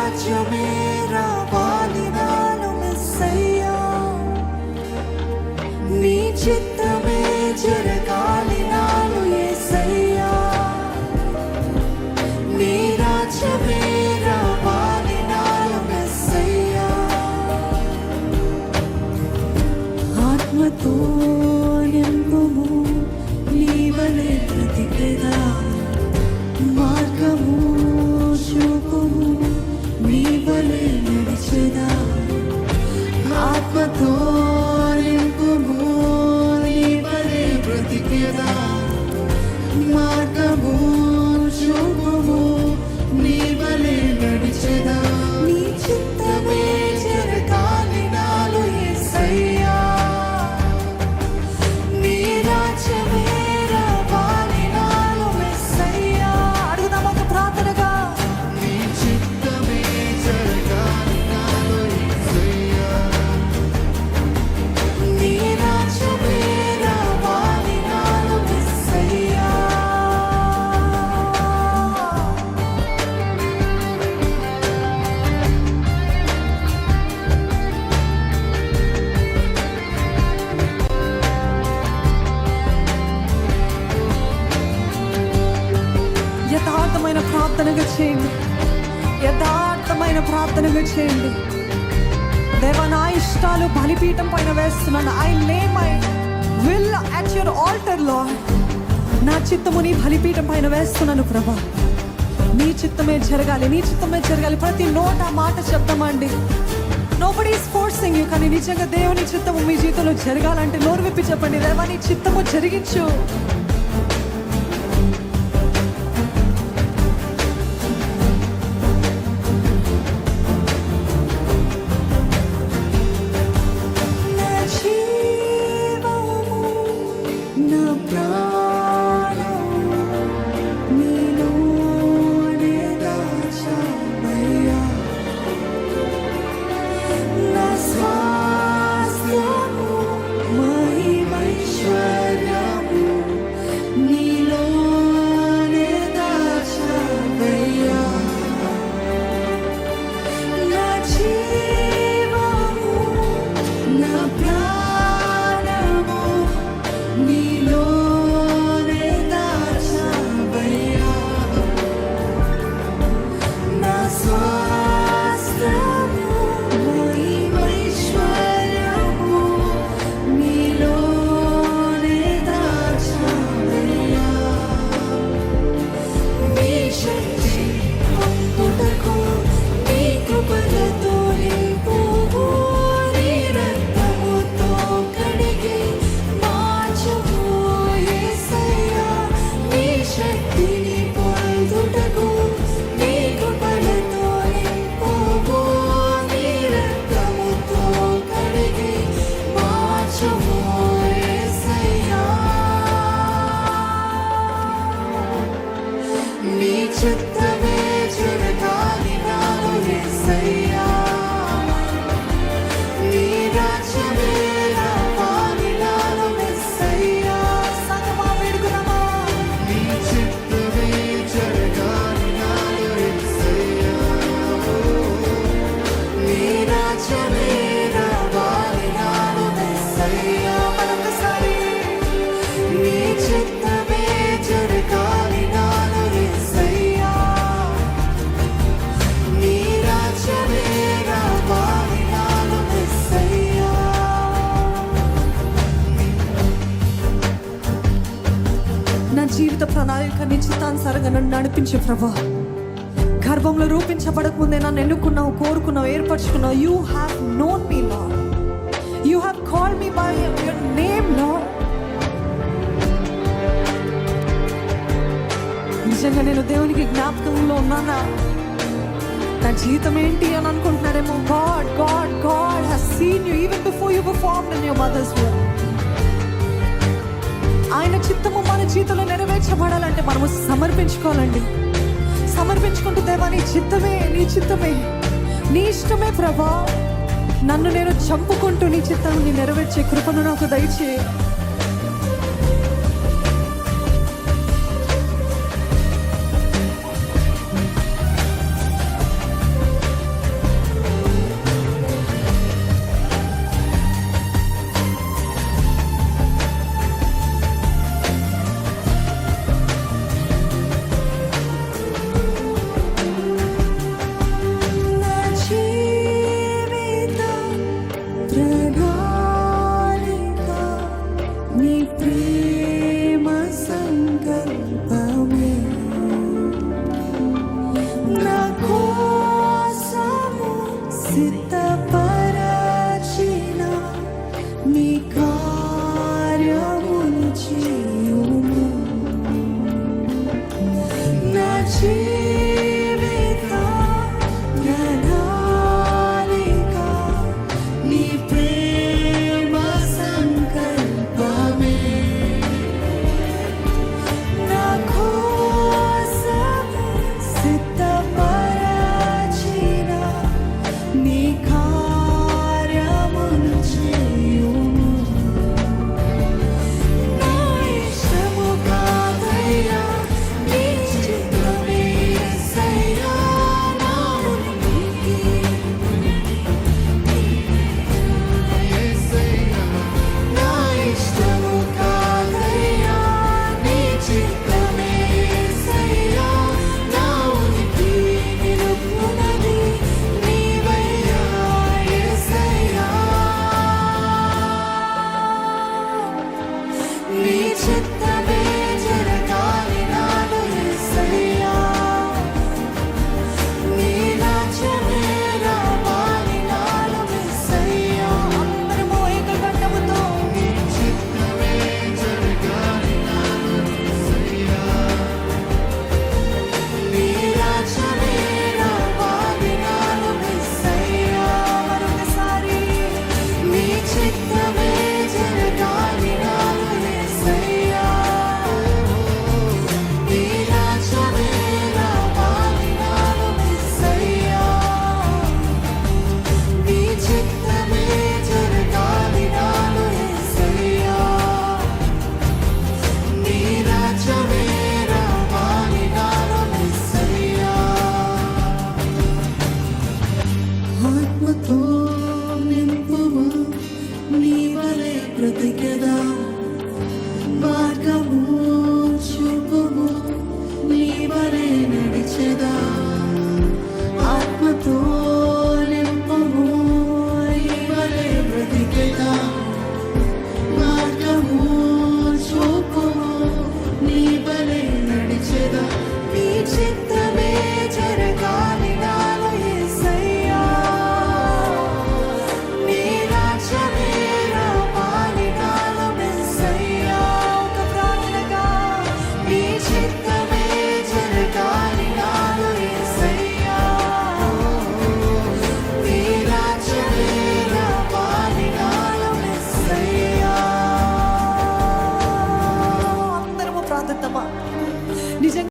రాజ్యమే రావాలి నాలో యేసయ్యా, నీ చిత్తమే జరగాలి నాలో యేసయ్యా, నీ రాజ్యమే రావాలి నాలో యేసయ్యా. ఆత్మతో నింపుము, నీ వలె బ్రతికెదా, మార్గము చూపుము, నీ వలె నడిచెదా. ఆత్మతో నింపుము, నీ వలె బ్రతికెదా, మార్గము చూపుము, నీ వలె నడిచెదా. నీ చిత్తమే జరగాలి నాలో యేసయ్యా, నీ రాజ్యమే రావాలి నాలో యేసయ్యా. అడుగుదాం ఒక ప్రార్థనగా, నీ చిత్తమే జరగాలి నాలో యేసయ్యా, నీ రాజ్యమే రావాలి నాలో యేసయ్యా. యథార్థమైన ప్రార్థనగా చేయండి, యథార్థమైన ప్రార్థనగా చేయండి. దేవా, నా ఇష్టాలు బలిపీఠం పైన వేస్తున్నాను. I lay my will at your altar Lord. నా చిత్తము నీ బలిపీఠం పైన వేస్తున్నాను ప్రభా. నీ చిత్తమే జరగాలి, నీ చిత్తమే జరగాలి. ప్రతి నోట ఆ మాట చెప్తామండి. Nobody is forcing you. కానీ నిజంగా దేవుని చిత్తము మీ జీవితంలో జరగాలంటే నోరు విప్పి చెప్పండి, దేవా నీ చిత్తము జరిగించు. చిత్తమే జరగాలి నాలో యేసయ్యా, నీ రాజ్యమే రావాలి నాలో యేసయ్యా. సంగమా వేడుకున్నామా, నీ చిత్తమే జరగాలి నాలో యేసయ్యా, నీ రాజ్యమే రావాలి నాలో యేసయ్యా. మరొకసారి, నీ చిత్తమే జరగాలి నాలో యేసయ్యా, నీ రాజ్యమే రావాలి నాలో యేసయ్యా. నా జీవిత ప్రణాళిక నిశ్చితానుసారంగా నన్ను నడిపించే ప్రభా. గర్భంలో రూపించబడక ముందే నన్ను ఎన్నుకున్నావు, కోరుకున్నావు, ఏర్పరచుకున్నావు. You have known me lord, you have called me by your name lord. నిజంగా నేను దేవునికి జ్ఞాపకంలో ఉన్నానా? నా జీవితం ఏంటి అని అనుకుంటున్నారేమో. God God God has seen you even before you were formed in your mother's womb. ఆయన చిత్తము మన జీవితంలో నెరవేర్చబడాలంటే మనము సమర్పించుకోవాలండి. సమర్పించుకుంటూ, దేవా నీ చిత్తమే, నీ చిత్తమే, నీ ఇష్టమే ప్రభా. నన్ను నేను చంపుకుంటూ నీ చిత్తాన్ని నెరవేర్చే కృపను నాకు దయచేయి. సిద్ధ